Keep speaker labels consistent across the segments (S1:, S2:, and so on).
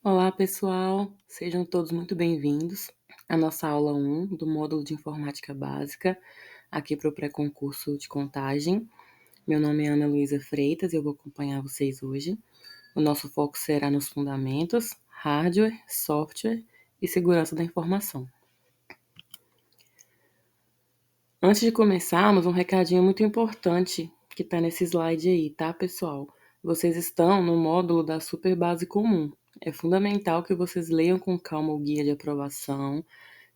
S1: Olá, pessoal! Sejam todos muito bem-vindos à nossa aula 1 do módulo de Informática Básica, aqui para o pré-concurso de contagem. Meu nome é Ana Luísa Freitas e eu vou acompanhar vocês hoje. O nosso foco será nos fundamentos, hardware, software e segurança da informação. Antes de começarmos, um recadinho muito importante que está nesse slide aí, tá, pessoal? Vocês estão no módulo da Super Base Comum. É fundamental que vocês leiam com calma o guia de aprovação,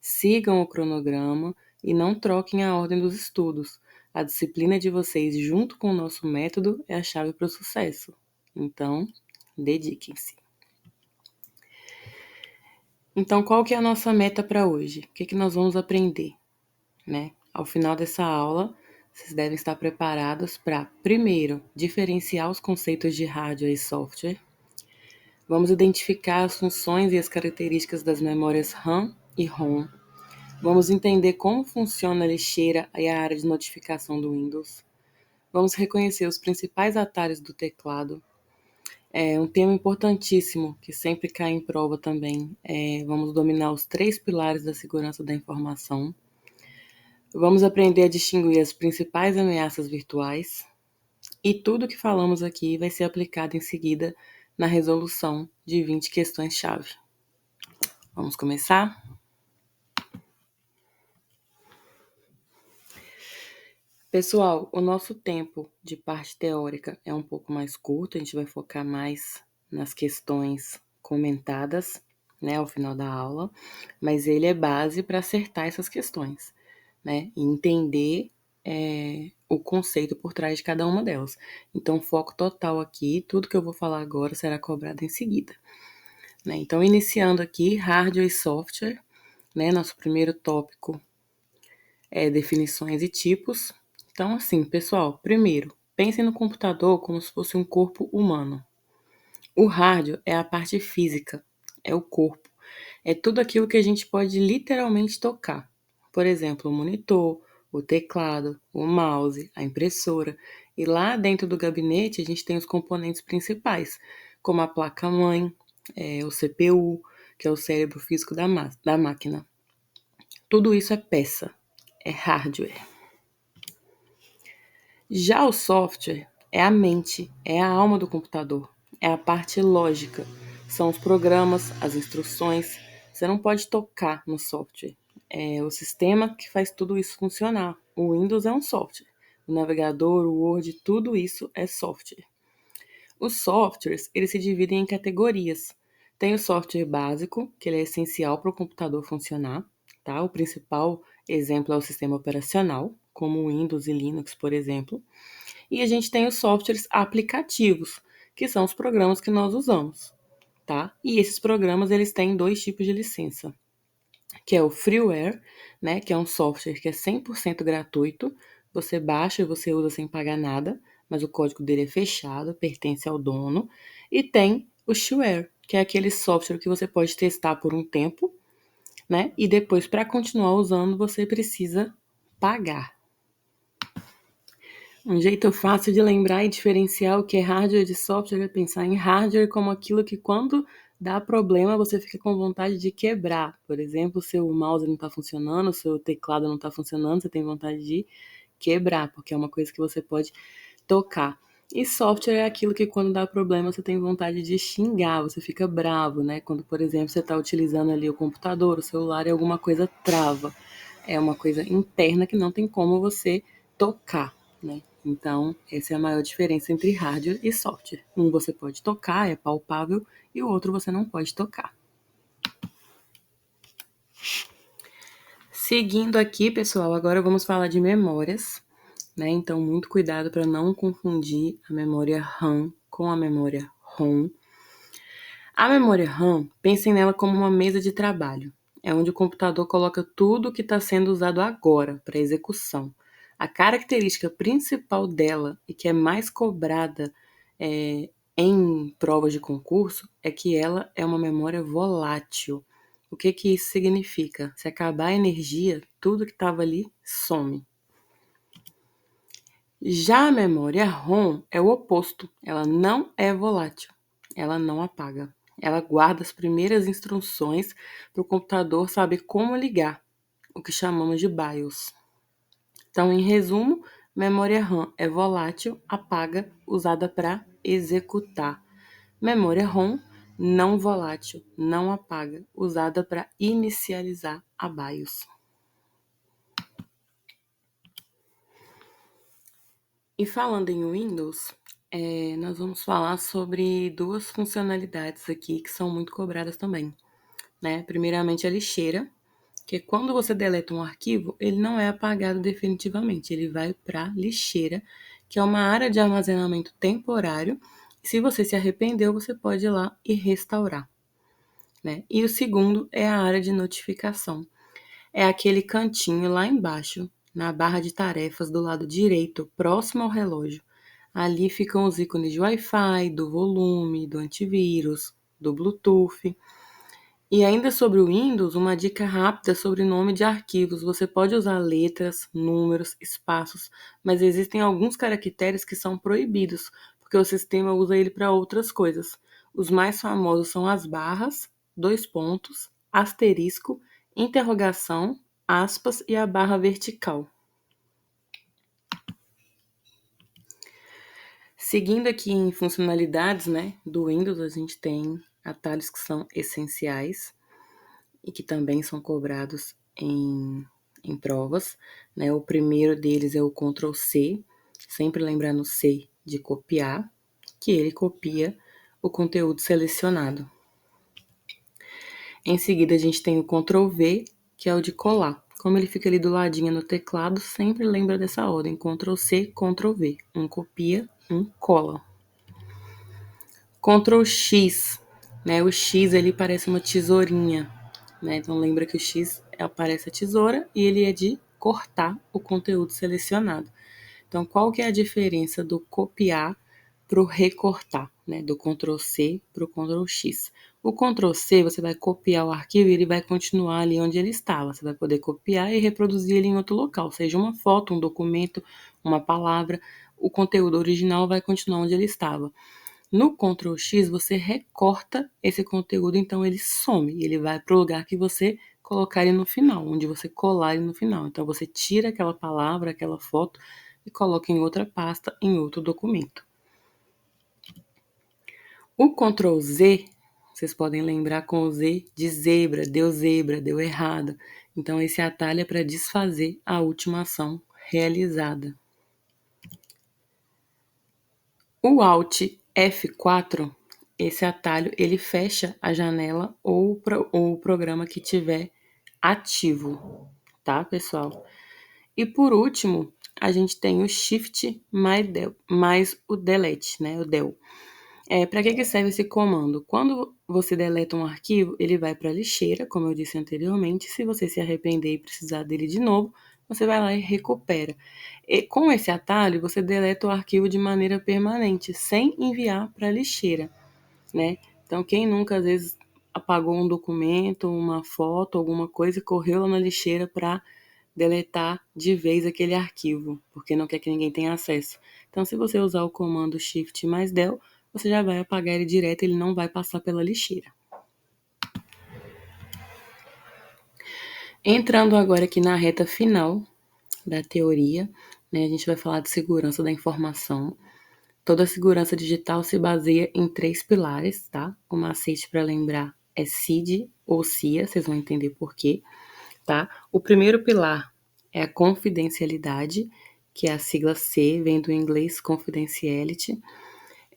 S1: sigam o cronograma e não troquem a ordem dos estudos. A disciplina de vocês, junto com o nosso método, é a chave para o sucesso. Então, dediquem-se. Então, qual que é a nossa meta para hoje? O que nós vamos aprender, né? Ao final dessa aula, vocês devem estar preparados para, primeiro, diferenciar os conceitos de hardware e software. Vamos identificar as funções e as características das memórias RAM e ROM. Vamos entender como funciona a lixeira e a área de notificação do Windows. Vamos reconhecer os principais atalhos do teclado. É um tema importantíssimo que sempre cai em prova também. Vamos dominar os 3 pilares da segurança da informação. Vamos aprender a distinguir as principais ameaças virtuais. E tudo que falamos aqui vai ser aplicado em seguida na resolução de 20 questões-chave. Vamos começar? Pessoal, o nosso tempo de parte teórica é um pouco mais curto, a gente vai focar mais nas questões comentadas, né, ao final da aula, mas ele é base para acertar essas questões, né, e entender o conceito por trás de cada uma delas. Então, foco total aqui, tudo que eu vou falar agora será cobrado em seguida. Né? Então, iniciando aqui, hardware e software, né, nosso primeiro tópico é definições e tipos. Então, assim, pessoal, primeiro, pensem no computador como se fosse um corpo humano. O hardware é a parte física, é o corpo. É tudo aquilo que a gente pode literalmente tocar. Por exemplo, o monitor, o teclado, o mouse, a impressora. E lá dentro do gabinete a gente tem os componentes principais, como a placa-mãe, o CPU, que é o cérebro físico da máquina. Tudo isso é peça, é hardware. Já o software é a mente, é a alma do computador, é a parte lógica, são os programas, as instruções. Você não pode tocar no software. É o sistema que faz tudo isso funcionar. O Windows é um software. O navegador, o Word, tudo isso é software. Os softwares, eles se dividem em categorias. Tem o software básico, que ele é essencial para o computador funcionar, tá? O principal exemplo é o sistema operacional, como o Windows e Linux, por exemplo. E a gente tem os softwares aplicativos, que são os programas que nós usamos, tá? E esses programas, eles têm 2 tipos de licença, que é o freeware, né, que é um software que é 100% gratuito, você baixa e você usa sem pagar nada, mas o código dele é fechado, pertence ao dono, e tem o shareware, que é aquele software que você pode testar por um tempo, né, e depois para continuar usando você precisa pagar. Um jeito fácil de lembrar e diferenciar o que é hardware de software é pensar em hardware como aquilo que quando dá problema você fica com vontade de quebrar. Por exemplo, seu mouse não está funcionando, seu teclado não está funcionando, você tem vontade de quebrar, porque é uma coisa que você pode tocar. E software é aquilo que quando dá problema você tem vontade de xingar, você fica bravo, né? Quando, por exemplo, você está utilizando ali o computador, o celular e alguma coisa trava. É uma coisa interna que não tem como você tocar, né? Então, essa é a maior diferença entre hardware e software. Um você pode tocar, é palpável, e o outro você não pode tocar. Seguindo aqui, pessoal, agora vamos falar de memórias, né? Então, muito cuidado para não confundir a memória RAM com a memória ROM. A memória RAM, pensem nela como uma mesa de trabalho. É onde o computador coloca tudo o que está sendo usado agora para execução. A característica principal dela e que é mais cobrada em provas de concurso é que ela é uma memória volátil. O que isso significa? Se acabar a energia, tudo que estava ali some. Já a memória ROM é o oposto. Ela não é volátil. Ela não apaga. Ela guarda as primeiras instruções para o computador saber como ligar, o que chamamos de BIOS. Então, em resumo, memória RAM é volátil, apaga, usada para executar. Memória ROM, não volátil, não apaga, usada para inicializar a BIOS. E falando em Windows, nós vamos falar sobre duas funcionalidades aqui que são muito cobradas também, né? Primeiramente, a lixeira, que quando você deleta um arquivo, ele não é apagado definitivamente, ele vai para lixeira, que é uma área de armazenamento temporário. E se você se arrependeu, você pode ir lá e restaurar, né? E o segundo é a área de notificação. É aquele cantinho lá embaixo, na barra de tarefas do lado direito, próximo ao relógio. Ali ficam os ícones de Wi-Fi, do volume, do antivírus, do Bluetooth. E ainda sobre o Windows, uma dica rápida sobre nome de arquivos. Você pode usar letras, números, espaços, mas existem alguns caracteres que são proibidos, porque o sistema usa ele para outras coisas. Os mais famosos são as barras, dois pontos, asterisco, interrogação, aspas e a barra vertical. Seguindo aqui em funcionalidades, né, do Windows, a gente tem atalhos que são essenciais e que também são cobrados em provas, né? O primeiro deles é o Ctrl C, sempre lembrando C de copiar, que ele copia o conteúdo selecionado. Em seguida, a gente tem o Ctrl V, que é o de colar. Como ele fica ali do ladinho no teclado, sempre lembra dessa ordem, Ctrl C, Ctrl V. Um copia, um cola. Ctrl X, né? O X ele parece uma tesourinha, né? Então lembra que o X aparece a tesoura e ele é de cortar o conteúdo selecionado. Então qual que é a diferença do copiar para o recortar, né? Do Ctrl C para o Ctrl X. O Ctrl C você vai copiar o arquivo e ele vai continuar ali onde ele estava. Você vai poder copiar e reproduzir ele em outro local, seja uma foto, um documento, uma palavra. O conteúdo original vai continuar onde ele estava. No Ctrl X, você recorta esse conteúdo, então ele some, ele vai para o lugar que você colocar ele no final, onde você colar ele no final. Então você tira aquela palavra, aquela foto e coloca em outra pasta, em outro documento. O Ctrl Z, vocês podem lembrar com o Z de zebra, deu errado. Então esse atalho é para desfazer a última ação realizada. O Alt F4, esse atalho, ele fecha a janela ou o programa que tiver ativo, tá, pessoal? E por último, a gente tem o Shift mais o Delete, né, o del. Para que serve esse comando? Quando você deleta um arquivo, ele vai para a lixeira, como eu disse anteriormente. Se você se arrepender e precisar dele de novo, você vai lá e recupera. E com esse atalho, você deleta o arquivo de maneira permanente, sem enviar para a lixeira, né? Então, quem nunca, às vezes, apagou um documento, uma foto, alguma coisa e correu lá na lixeira para deletar de vez aquele arquivo, porque não quer que ninguém tenha acesso. Então, se você usar o comando Shift mais del, você já vai apagar ele direto, ele não vai passar pela lixeira. Entrando agora aqui na reta final da teoria, né, a gente vai falar de segurança da informação. Toda segurança digital se baseia em 3 pilares, tá? O macete para lembrar é CID ou CIA, vocês vão entender por quê, tá? O primeiro pilar é a confidencialidade, que é a sigla C, vem do inglês confidentiality,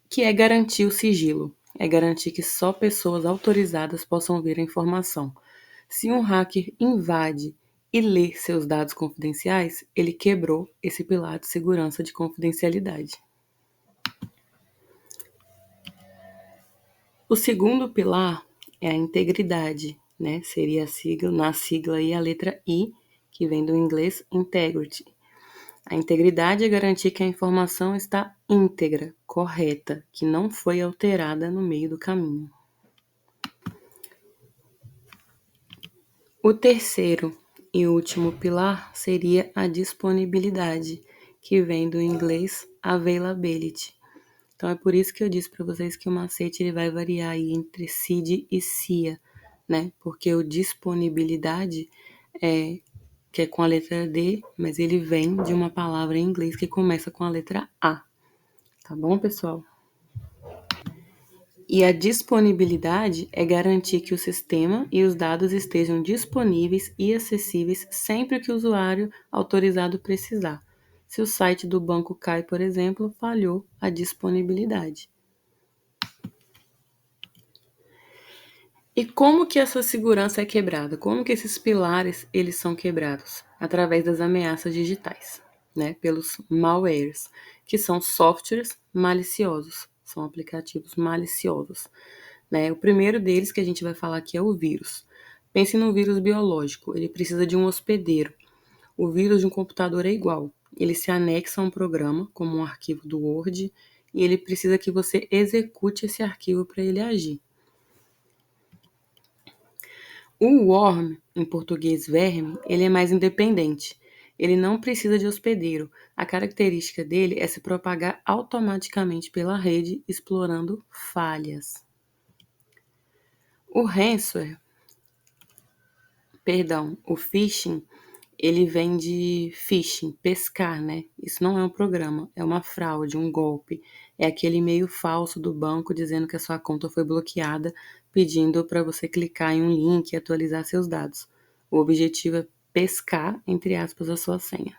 S1: que é garantir o sigilo, é garantir que só pessoas autorizadas possam ver a informação. Se um hacker invade e lê seus dados confidenciais, ele quebrou esse pilar de segurança de confidencialidade. O segundo pilar é a integridade, né? Seria na sigla aí a letra I, que vem do inglês integrity. A integridade é garantir que a informação está íntegra, correta, que não foi alterada no meio do caminho. O terceiro e último pilar seria a disponibilidade, que vem do inglês availability. Então, é por isso que eu disse para vocês que o macete ele vai variar aí entre CID e CIA, né? Porque o disponibilidade que é com a letra D, mas ele vem de uma palavra em inglês que começa com a letra A. Tá bom, pessoal? E a disponibilidade é garantir que o sistema e os dados estejam disponíveis e acessíveis sempre que o usuário autorizado precisar. Se o site do banco cai, por exemplo, falhou a disponibilidade. E como que essa segurança é quebrada? Como que esses pilares eles são quebrados? Através das ameaças digitais, né? Pelos malwares, que são softwares maliciosos, são aplicativos maliciosos, né? O primeiro deles que a gente vai falar aqui é o vírus. Pense num vírus biológico, ele precisa de um hospedeiro. O vírus de um computador é igual. Ele se anexa a um programa, como um arquivo do Word, e ele precisa que você execute esse arquivo para ele agir. O worm, em português verme, ele é mais independente. Ele não precisa de hospedeiro. A característica dele é se propagar automaticamente pela rede, explorando falhas. O ransomware, o phishing, ele vem de phishing, pescar, né? Isso não é um programa, é uma fraude, um golpe. É aquele e-mail falso do banco dizendo que a sua conta foi bloqueada, pedindo para você clicar em um link e atualizar seus dados. O objetivo é pescar, entre aspas, a sua senha.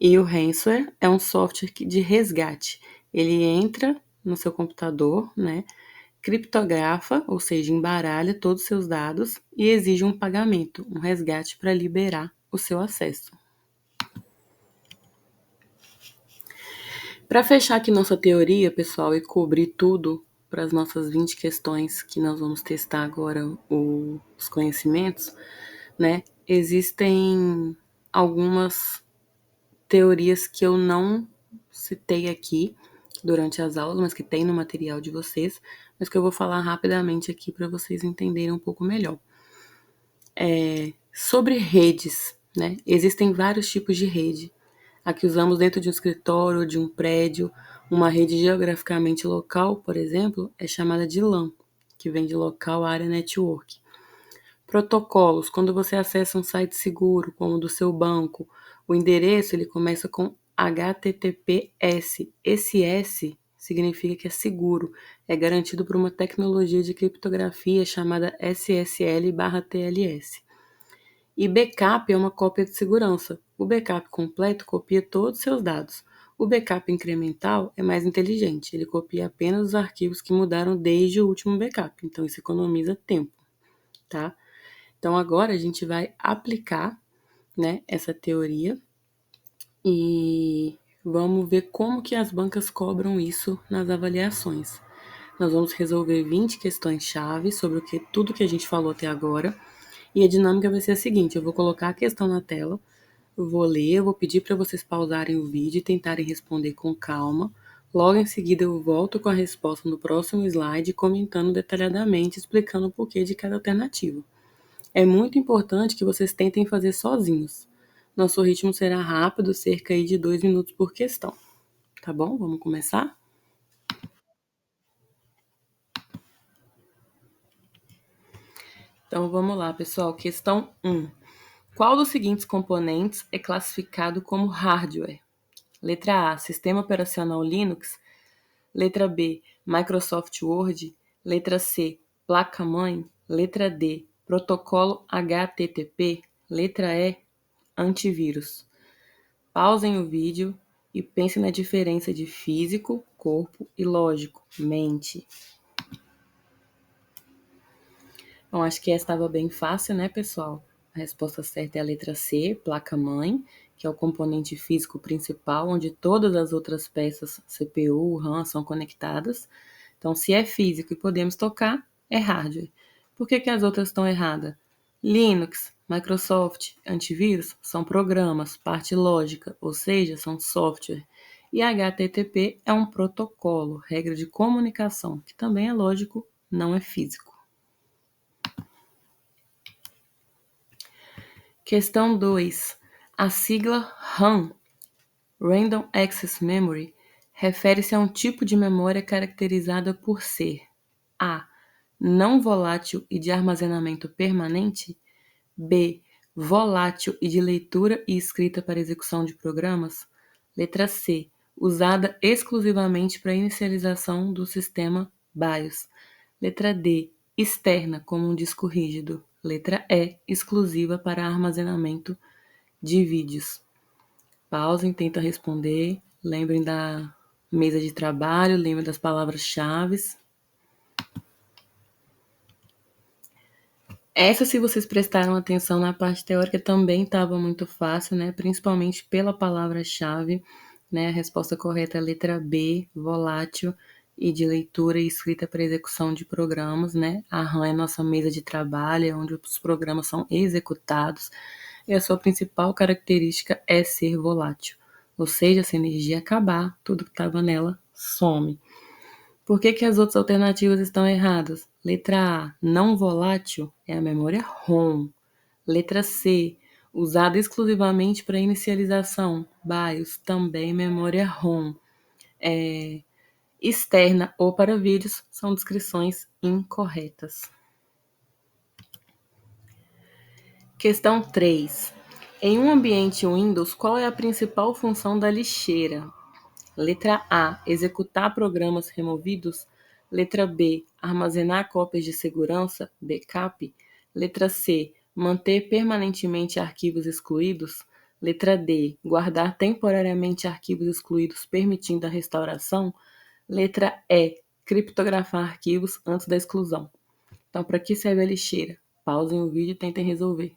S1: E o ransomware é um software de resgate. Ele entra no seu computador, né? Criptografa, ou seja, embaralha todos os seus dados e exige um pagamento, um resgate para liberar o seu acesso. Para fechar aqui nossa teoria, pessoal, e cobrir tudo para as nossas 20 questões que nós vamos testar agora os conhecimentos, né? Existem algumas teorias que eu não citei aqui durante as aulas, mas que tem no material de vocês, mas que eu vou falar rapidamente aqui para vocês entenderem um pouco melhor. Sobre redes, né? Existem vários tipos de rede. A que usamos dentro de um escritório, de um prédio, uma rede geograficamente local, por exemplo, é chamada de LAN, que vem de Local Area Network. Protocolos, quando você acessa um site seguro, como o do seu banco, o endereço ele começa com HTTPS. Esse S significa que é seguro, é garantido por uma tecnologia de criptografia chamada SSL/TLS. E backup é uma cópia de segurança. O backup completo copia todos os seus dados. O backup incremental é mais inteligente, ele copia apenas os arquivos que mudaram desde o último backup, então isso economiza tempo, tá? Então agora a gente vai aplicar, né, essa teoria e vamos ver como que as bancas cobram isso nas avaliações. Nós vamos resolver 20 questões-chave sobre tudo que a gente falou até agora. E a dinâmica vai ser a seguinte: eu vou colocar a questão na tela, eu vou ler, eu vou pedir para vocês pausarem o vídeo e tentarem responder com calma. Logo em seguida, eu volto com a resposta no próximo slide, comentando detalhadamente, explicando o porquê de cada alternativa. É muito importante que vocês tentem fazer sozinhos. Nosso ritmo será rápido, cerca de 2 minutos por questão. Tá bom? Vamos começar? Então vamos lá, pessoal. Questão 1. Qual dos seguintes componentes é classificado como hardware? Letra A, sistema operacional Linux. Letra B, Microsoft Word. Letra C, placa-mãe. Letra D, protocolo HTTP. Letra E, antivírus. Pausem o vídeo e pensem na diferença de físico, corpo e lógico, mente. Bom, acho que essa estava bem fácil, né, pessoal? A resposta certa é a letra C, placa-mãe, que é o componente físico principal, onde todas as outras peças, CPU, RAM, são conectadas. Então, se é físico e podemos tocar, é hardware. Por que que as outras estão erradas? Linux, Microsoft, antivírus são programas, parte lógica, ou seja, são software. E HTTP é um protocolo, regra de comunicação, que também é lógico, não é físico. Questão 2. A sigla RAM, Random Access Memory, refere-se a um tipo de memória caracterizada por ser A. Não volátil e de armazenamento permanente. B. Volátil e de leitura e escrita para execução de programas. Letra C. Usada exclusivamente para inicialização do sistema BIOS. Letra D. Externa, como um disco rígido. Letra E. Exclusiva para armazenamento de vídeos. Pausem, tenta responder. Lembrem da mesa de trabalho, lembrem das palavras-chave. Essa, se vocês prestaram atenção na parte teórica, também estava muito fácil, né? Principalmente pela palavra-chave, né? A resposta correta é a letra B, volátil e de leitura e escrita para execução de programas, né? A RAM é nossa mesa de trabalho, onde os programas são executados, e a sua principal característica é ser volátil. Ou seja, se a energia acabar, tudo que estava nela some. Por que as outras alternativas estão erradas? Letra A, não volátil, é a memória ROM. Letra C, usada exclusivamente para inicialização. BIOS, também memória ROM. Externa ou para vídeos, são descrições incorretas. Questão 3. Em um ambiente Windows, qual é a principal função da lixeira? Letra A, executar programas removidos. Letra B, armazenar cópias de segurança, backup. Letra C, manter permanentemente arquivos excluídos. Letra D, guardar temporariamente arquivos excluídos, permitindo a restauração. Letra E, criptografar arquivos antes da exclusão. Então, para que serve a lixeira? Pausem o vídeo e tentem resolver.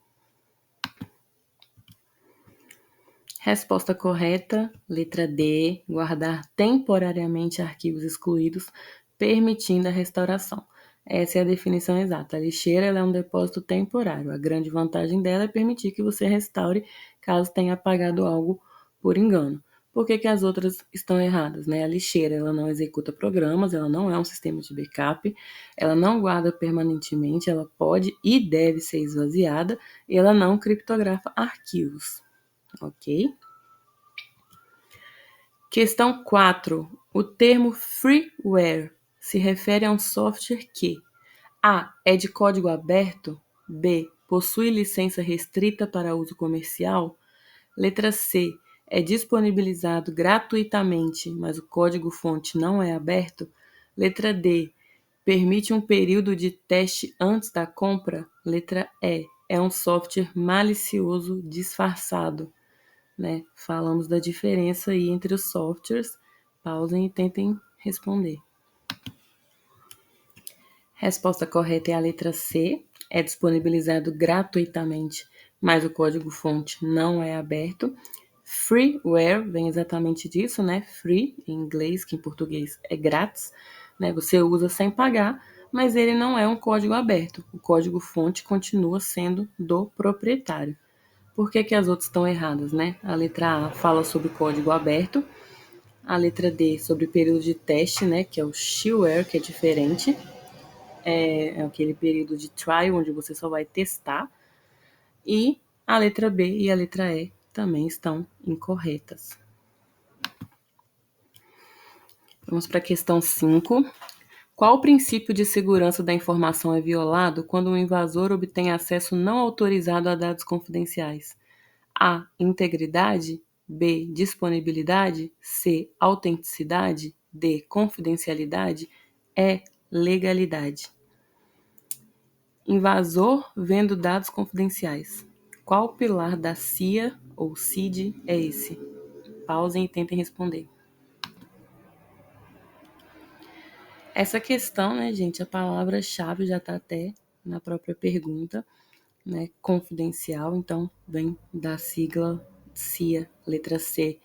S1: Resposta correta, letra D, guardar temporariamente arquivos excluídos, permitindo a restauração. Essa é a definição exata. A lixeira é um depósito temporário. A grande vantagem dela é permitir que você restaure caso tenha apagado algo por engano. Por que as outras estão erradas? Né? A lixeira ela não executa programas, ela não é um sistema de backup, ela não guarda permanentemente, ela pode e deve ser esvaziada, e ela não criptografa arquivos. Ok? Questão 4. O termo freeware se refere a um software que A. É de código aberto. B. Possui licença restrita para uso comercial. Letra C. É disponibilizado gratuitamente, mas o código-fonte não é aberto. Letra D. Permite um período de teste antes da compra. Letra E. É um software malicioso disfarçado. Né? Falamos da diferença aí entre os softwares. Pausem e tentem responder. Resposta correta é a letra C. É disponibilizado gratuitamente, mas o código-fonte não é aberto. Freeware vem exatamente disso, né? Free, em inglês, que em português é grátis. Né? Você usa sem pagar, mas ele não é um código aberto. O código-fonte continua sendo do proprietário. Por que as outras estão erradas, né? A letra A fala sobre código aberto, a letra D sobre período de teste, né? Que é o shareware, que é diferente. É aquele período de trial, onde você só vai testar. E a letra B e a letra E também estão incorretas. Vamos para a questão 5. Qual o princípio de segurança da informação é violado quando um invasor obtém acesso não autorizado a dados confidenciais? A. Integridade. B. Disponibilidade. C. Autenticidade. D. Confidencialidade. E. Legalidade. Invasor vendo dados confidenciais. Qual pilar da CIA ou CID é esse? Pausem e tentem responder. Essa questão, né, gente, a palavra-chave já está até na própria pergunta, né, confidencial, então vem da sigla CIA, letra C,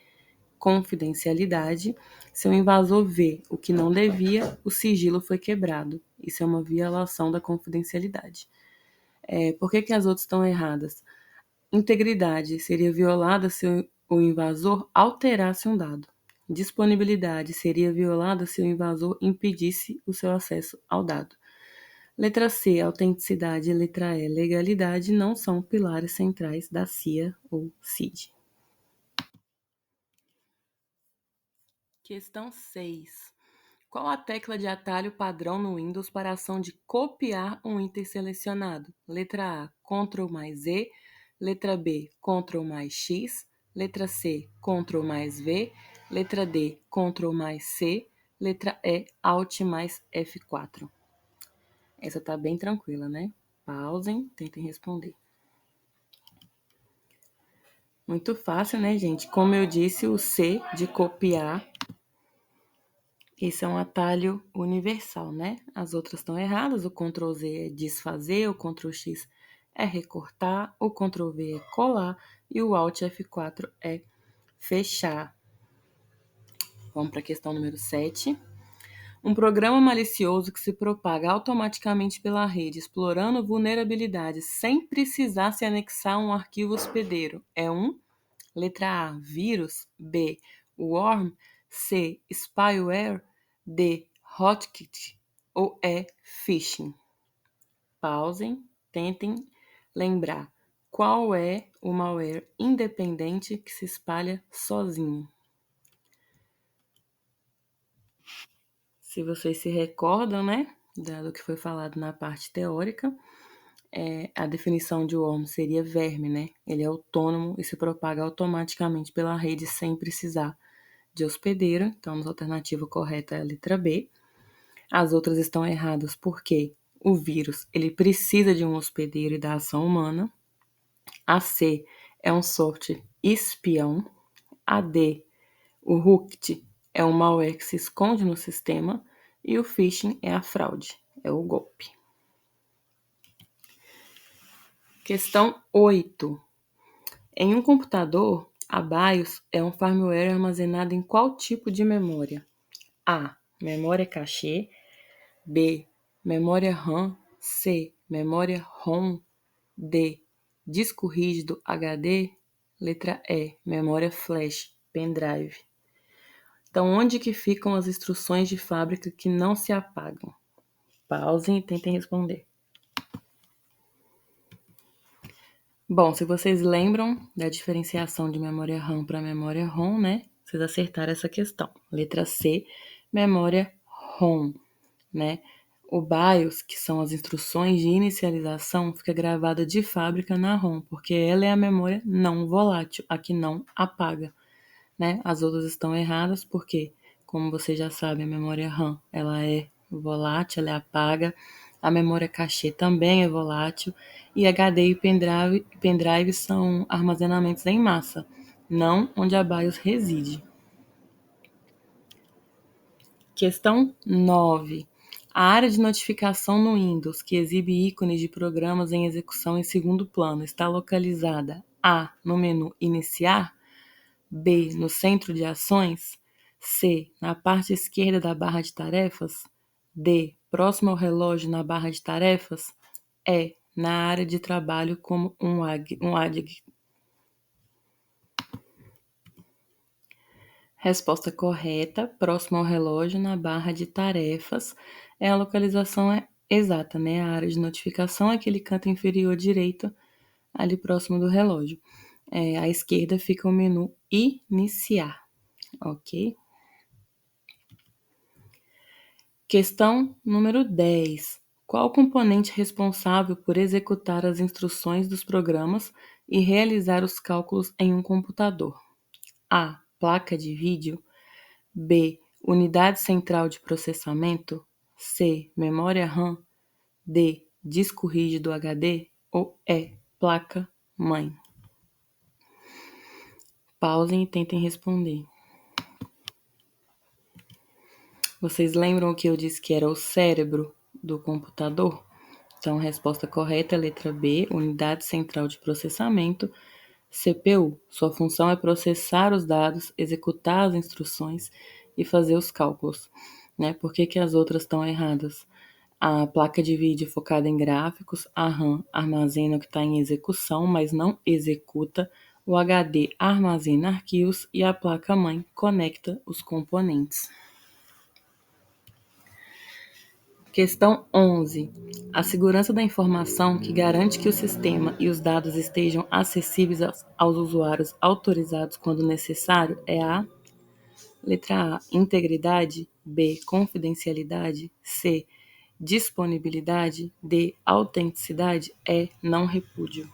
S1: confidencialidade. Se o invasor vê o que não devia, o sigilo foi quebrado. Isso é uma violação da confidencialidade. Por que as outras estão erradas? Integridade seria violada se o invasor alterasse um dado. Disponibilidade seria violada se o invasor impedisse o seu acesso ao dado. Letra C, autenticidade, e letra E, legalidade, não são pilares centrais da CIA ou CID. Questão 6. Qual a tecla de atalho padrão no Windows para a ação de copiar um item selecionado? Letra A, Ctrl mais Z. Letra B, Ctrl mais X. Letra C, Ctrl mais V. Letra D, Ctrl mais C. Letra E, Alt mais F4. Essa tá bem tranquila, né? Pausem, tentem responder. Muito fácil, né, gente? Como eu disse, o C de copiar, esse é um atalho universal, né? As outras estão erradas. O Ctrl Z é desfazer, o Ctrl X é recortar, o Ctrl V é colar e o Alt F4 é fechar. Vamos para a questão número 7. Um programa malicioso que se propaga automaticamente pela rede, explorando vulnerabilidades sem precisar se anexar a um arquivo hospedeiro. É um? Letra A, vírus. B, worm. C, spyware. D, hotkit. Ou E, phishing. Pausem, tentem lembrar qual é o malware independente que se espalha sozinho. Se vocês se recordam, né, do que foi falado na parte teórica, a definição de worm seria verme, né? Ele é autônomo e se propaga automaticamente pela rede sem precisar de hospedeiro. Então, a alternativa correta é a letra B. As outras estão erradas porque o vírus ele precisa de um hospedeiro e da ação humana. A C é um software espião. A D, o rootkit, é um malware que se esconde no sistema. E o phishing é a fraude, é o golpe. Questão 8. Em um computador, a BIOS é um firmware armazenado em qual tipo de memória? A, memória cache. B, memória RAM. C, memória ROM. D, disco rígido HD. Letra E, memória flash, pendrive. Então, onde que ficam as instruções de fábrica que não se apagam? Pausem e tentem responder. Bom, se vocês lembram da diferenciação de memória RAM para memória ROM, né? Vocês acertaram essa questão. Letra C, memória ROM, né? O BIOS, que são as instruções de inicialização, fica gravada de fábrica na ROM, porque ela é a memória não volátil, a que não apaga, né? As outras estão erradas porque, como você já sabe, a memória RAM, ela é volátil, ela é apaga. A memória cache também é volátil e HD e pendrive são armazenamentos em massa, não onde a BIOS reside. Questão 9. A área de notificação no Windows, que exibe ícones de programas em execução em segundo plano, está localizada A, no menu Iniciar. B, no centro de ações. C, na parte esquerda da barra de tarefas. D, próximo ao relógio na barra de tarefas. E, na área de trabalho como um ADG. Resposta correta, próximo ao relógio na barra de tarefas. A localização exata, né? A área de notificação é aquele canto inferior direito, ali próximo do relógio. À esquerda fica o menu Iniciar, ok? Questão número 10. Qual o componente responsável por executar as instruções dos programas e realizar os cálculos em um computador? A, placa de vídeo. B, unidade central de processamento. C, memória RAM. D, disco rígido HD. Ou E, placa-mãe. Pausem e tentem responder. Vocês lembram que eu disse que era o cérebro do computador? Então, a resposta correta é a letra B, unidade central de processamento, CPU. Sua função é processar os dados, executar as instruções e fazer os cálculos, né? Por que as outras estão erradas? A placa de vídeo focada em gráficos, a RAM armazena o que está em execução, mas não executa. O HD armazena arquivos e a placa-mãe conecta os componentes. Questão 11. A segurança da informação que garante que o sistema e os dados estejam acessíveis aos usuários autorizados quando necessário é a Letra A, integridade. B, confidencialidade. C, disponibilidade. D, autenticidade. E, não repúdio.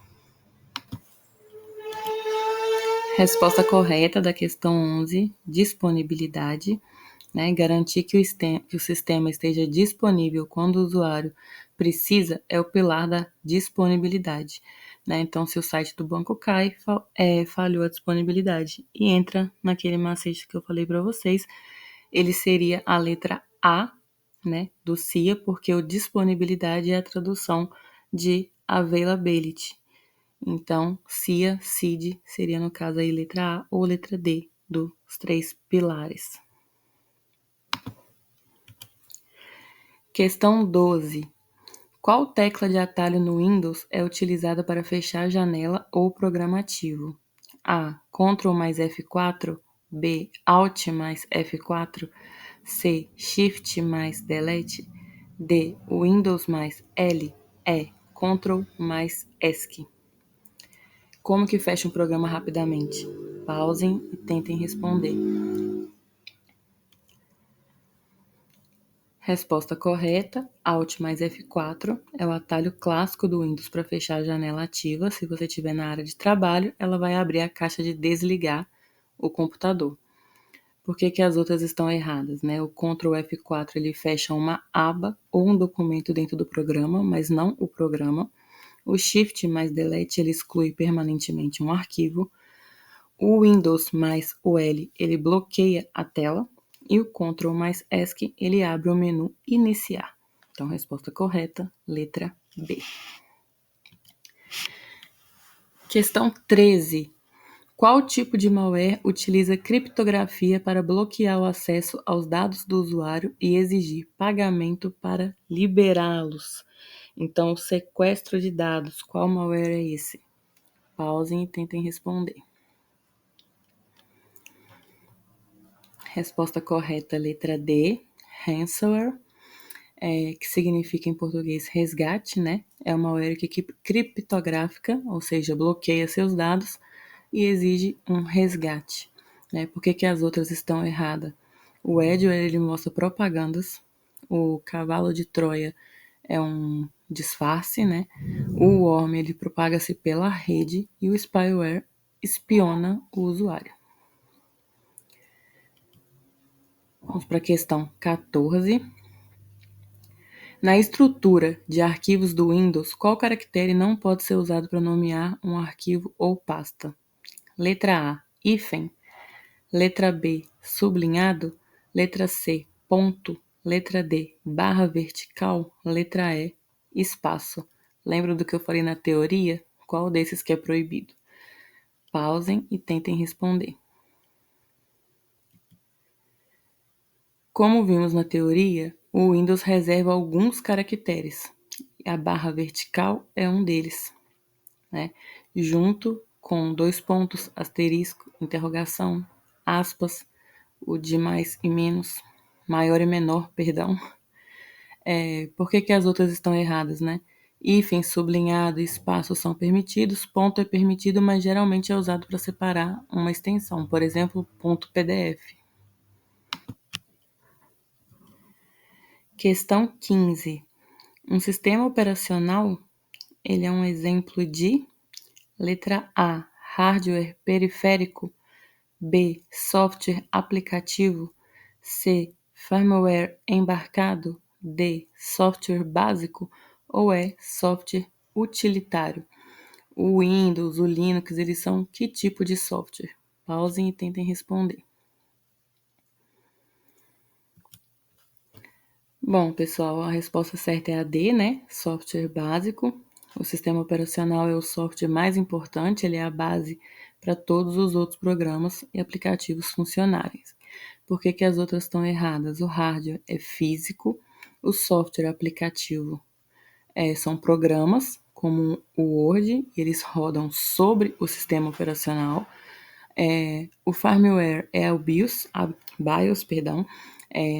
S1: Resposta correta da questão 11, disponibilidade. Garantir que o sistema esteja disponível quando o usuário precisa é o pilar da disponibilidade. Então, se o site do banco cai, falhou a disponibilidade e entra naquele macete que eu falei para vocês, ele seria a letra A, do CIA, porque o disponibilidade é a tradução de availability. Então, CIA, CID, seria no caso aí letra A ou letra D, dos 3 pilares. Questão 12. Qual tecla de atalho no Windows é utilizada para fechar janela ou programa ativo? A. Ctrl mais F4. B. Alt mais F4. C. Shift mais Delete. D. Windows mais L. E. Ctrl mais ESC. Como que fecha um programa rapidamente? Pausem e tentem responder. Resposta correta, Alt mais F4 é o atalho clássico do Windows para fechar a janela ativa. Se você estiver na área de trabalho, ela vai abrir a caixa de desligar o computador. Por que as outras estão erradas? O Ctrl F4 ele fecha uma aba ou um documento dentro do programa, mas não o programa. O Shift mais Delete ele exclui permanentemente um arquivo. O Windows mais o L ele bloqueia a tela. E o Ctrl mais ESC, ele abre o menu Iniciar. Então, resposta correta, letra B. Questão 13. Qual tipo de malware utiliza criptografia para bloquear o acesso aos dados do usuário e exigir pagamento para liberá-los? Então, sequestro de dados, qual malware é esse? Pausem e tentem responder. Resposta correta, letra D, ransomware, que significa em português resgate, É uma malware que criptográfica, ou seja, bloqueia seus dados e exige um resgate. Por que as outras estão erradas? O adware, ele mostra propagandas, o cavalo de Troia é um disfarce, O worm, ele propaga-se pela rede e o spyware espiona o usuário. Vamos para a questão 14. Na estrutura de arquivos do Windows, qual caractere não pode ser usado para nomear um arquivo ou pasta? Letra A, hífen. Letra B, sublinhado. Letra C, ponto. Letra D, barra vertical. Letra E, espaço. Lembra do que eu falei na teoria? Qual desses que é proibido? Pausem e tentem responder. Como vimos na teoria, o Windows reserva alguns caracteres. A barra vertical é um deles, Junto com 2 pontos, asterisco, interrogação, aspas, o de mais e menos, maior e menor, perdão. Por que as outras estão erradas, Hífen, sublinhado e espaço são permitidos, ponto é permitido, mas geralmente é usado para separar uma extensão, por exemplo, ponto PDF. Questão 15. Um sistema operacional, ele é um exemplo de letra A, hardware periférico, B, software aplicativo, C, firmware embarcado, D, software básico ou E, software utilitário. O Windows, o Linux, eles são que tipo de software? Pausem e tentem responder. Bom, pessoal, a resposta certa é a D, Software básico. O sistema operacional é o software mais importante, ele é a base para todos os outros programas e aplicativos funcionarem. Por que as outras estão erradas? O hardware é físico, o software aplicativo são programas, como o Word, eles rodam sobre o sistema operacional. O firmware é o BIOS,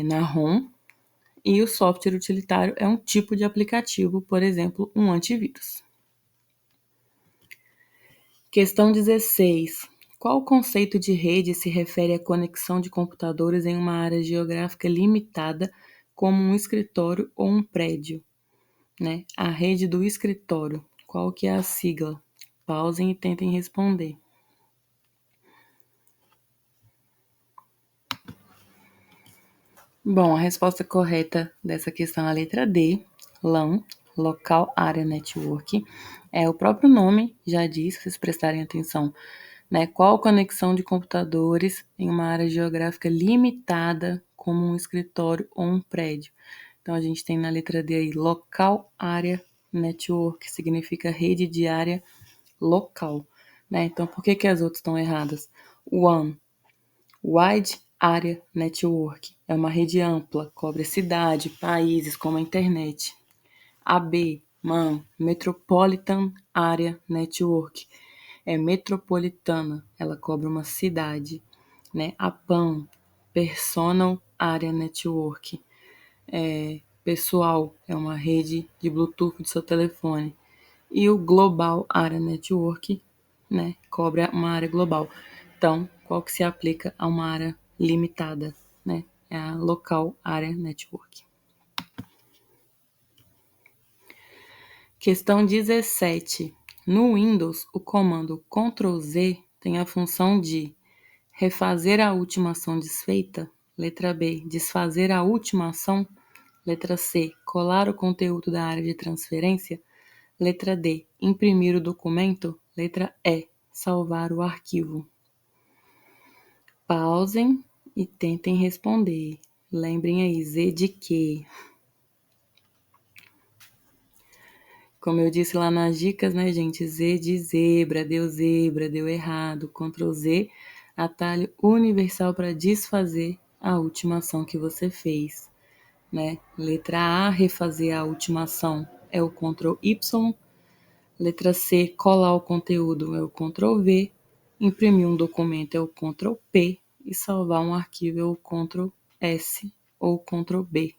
S1: na ROM. E o software utilitário é um tipo de aplicativo, por exemplo, um antivírus. Questão 16. Qual conceito de rede se refere à conexão de computadores em uma área geográfica limitada, como um escritório ou um prédio? Né? A rede do escritório. Qual que é a sigla? Pausem e tentem responder. Bom, a resposta correta dessa questão é a letra D, LAN, Local Area Network. O próprio nome já diz, se vocês prestarem atenção, né? Qual conexão de computadores em uma área geográfica limitada, como um escritório ou um prédio. Então, a gente tem na letra D aí, Local Area Network, significa rede de área local, né? Então, por que as outras estão erradas? WAN, Wide Area Network, é uma rede ampla, cobre cidade, países como a internet. AB, MAN, Metropolitan Area Network, é metropolitana, ela cobre uma cidade, né? A PAN, Personal Area Network, pessoal, é uma rede de Bluetooth do seu telefone. E o Global Area Network, né, cobre uma área global. Então, qual que se aplica a uma área limitada, né? É a Local Area Network. Questão 17. No Windows, o comando Ctrl Z tem a função de refazer a última ação desfeita. Letra B, desfazer a última ação. Letra C, colar o conteúdo da área de transferência. Letra D, imprimir o documento. Letra E, salvar o arquivo. Pausem e tentem responder. Lembrem aí, Z de quê? Como eu disse lá nas dicas, né, gente? Z de zebra, deu errado. Ctrl Z, atalho universal para desfazer a última ação que você fez, né? Letra A, refazer a última ação é o Ctrl Y. Letra C, colar o conteúdo é o Ctrl V. Imprimir um documento é o Ctrl P. E salvar um arquivo é o Ctrl S ou Ctrl B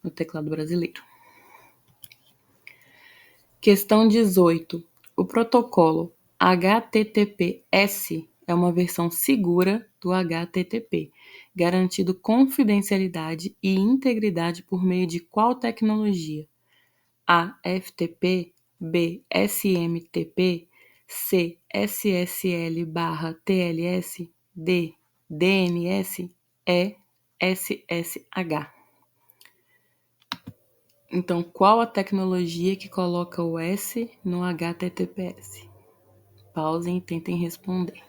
S1: no teclado brasileiro. Questão 18. O protocolo HTTPS é uma versão segura do HTTP, garantindo confidencialidade e integridade por meio de qual tecnologia? A. FTP, B. SMTP, C. SSL/TLS, D. DNS, E. SSH. Então, qual a tecnologia que coloca o S no HTTPS? Pausem e tentem responder.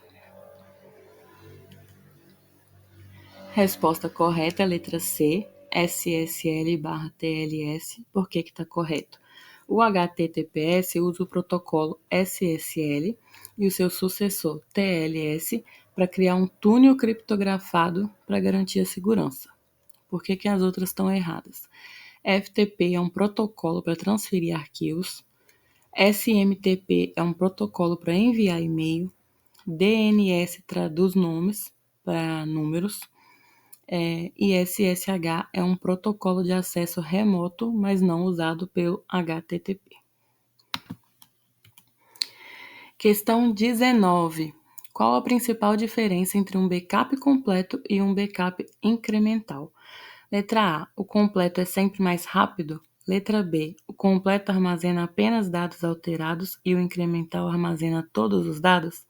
S1: Resposta correta, letra C, SSL/TLS. Por que está correto? O HTTPS usa o protocolo SSL e o seu sucessor TLS para criar um túnel criptografado para garantir a segurança. Por que as outras estão erradas? FTP é um protocolo para transferir arquivos. SMTP é um protocolo para enviar e-mail. DNS traduz nomes para números. E SSH é um protocolo de acesso remoto, mas não usado pelo HTTP. Questão 19. Qual a principal diferença entre um backup completo e um backup incremental? Letra A. O completo é sempre mais rápido. Letra B. O completo armazena apenas dados alterados e o incremental armazena todos os dados.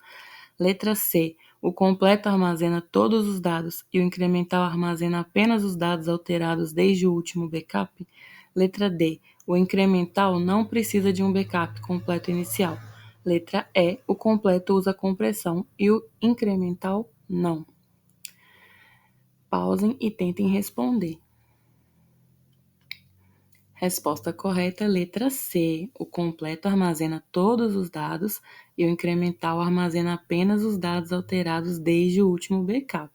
S1: Letra C. O completo armazena todos os dados e o incremental armazena apenas os dados alterados desde o último backup. Letra D. O incremental não precisa de um backup completo inicial. Letra E. O completo usa compressão e o incremental não. Pausem e tentem responder. Resposta correta, letra C. O completo armazena todos os dados e o incremental armazena apenas os dados alterados desde o último backup.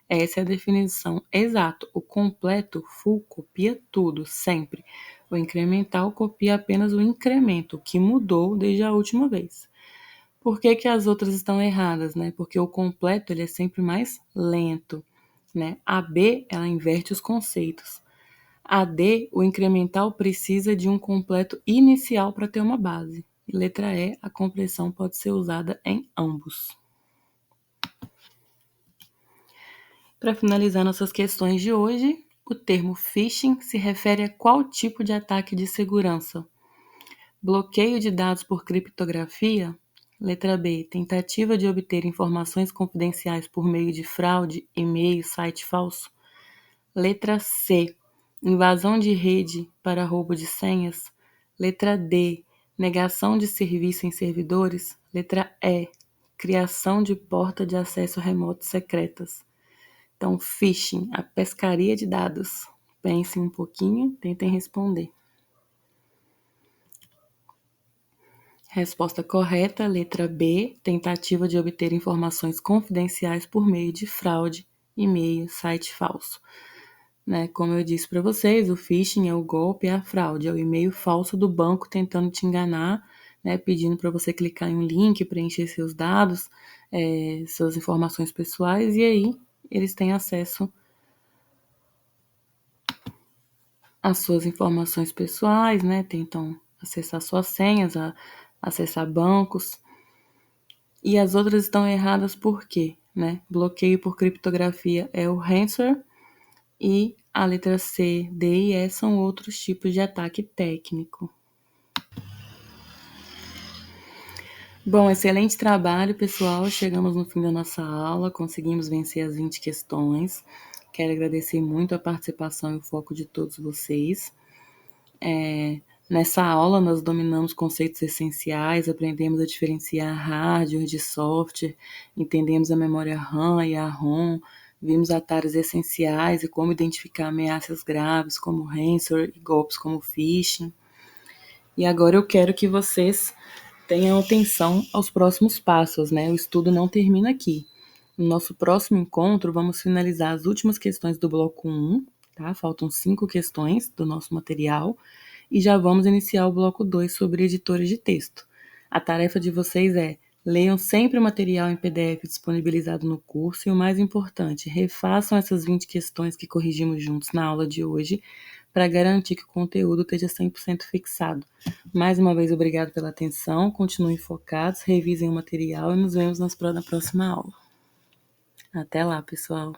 S1: Essa é a definição exata. O completo, full, copia tudo, sempre. O incremental copia apenas o incremento, que mudou desde a última vez. Por que as outras estão erradas, né? Porque o completo ele é sempre mais lento, né? A B, ela inverte os conceitos. A D, o incremental precisa de um completo inicial para ter uma base. E letra E, a compressão pode ser usada em ambos. Para finalizar nossas questões de hoje, o termo phishing se refere a qual tipo de ataque de segurança? Bloqueio de dados por criptografia? Letra B. Tentativa de obter informações confidenciais por meio de fraude, e-mail, site falso? Letra C. Invasão de rede para roubo de senhas? Letra D. Negação de serviço em servidores? Letra E. Criação de porta de acesso remoto secretas. Então, phishing, a pescaria de dados. Pensem um pouquinho, tentem responder. Resposta correta, letra B, tentativa de obter informações confidenciais por meio de fraude, e-mail, site falso. Né? Como eu disse para vocês, o phishing é o golpe, é a fraude, é o e-mail falso do banco tentando te enganar, né? Pedindo para você clicar em um link, preencher seus dados, suas informações pessoais, e aí eles têm acesso às suas informações pessoais, né? Tentam acessar suas senhas, acessar bancos. E as outras estão erradas por quê? Né? Bloqueio por criptografia é o ransomware e a letra C, D e E são outros tipos de ataque técnico. Bom, excelente trabalho, pessoal. Chegamos no fim da nossa aula, conseguimos vencer as 20 questões. Quero agradecer muito a participação e o foco de todos vocês. Nessa aula, nós dominamos conceitos essenciais, aprendemos a diferenciar hardware de software, entendemos a memória RAM e a ROM, vimos atalhos essenciais e como identificar ameaças graves como ransomware e golpes como phishing. E agora eu quero que vocês tenham atenção aos próximos passos, né? O estudo não termina aqui. No nosso próximo encontro, vamos finalizar as últimas questões do bloco 1, tá? Faltam 5 questões do nosso material e já vamos iniciar o bloco 2 sobre editores de texto. A tarefa de vocês é: leiam sempre o material em PDF disponibilizado no curso e, o mais importante, refaçam essas 20 questões que corrigimos juntos na aula de hoje para garantir que o conteúdo esteja 100% fixado. Mais uma vez, obrigado pela atenção, continuem focados, revisem o material e nos vemos na próxima aula. Até lá, pessoal!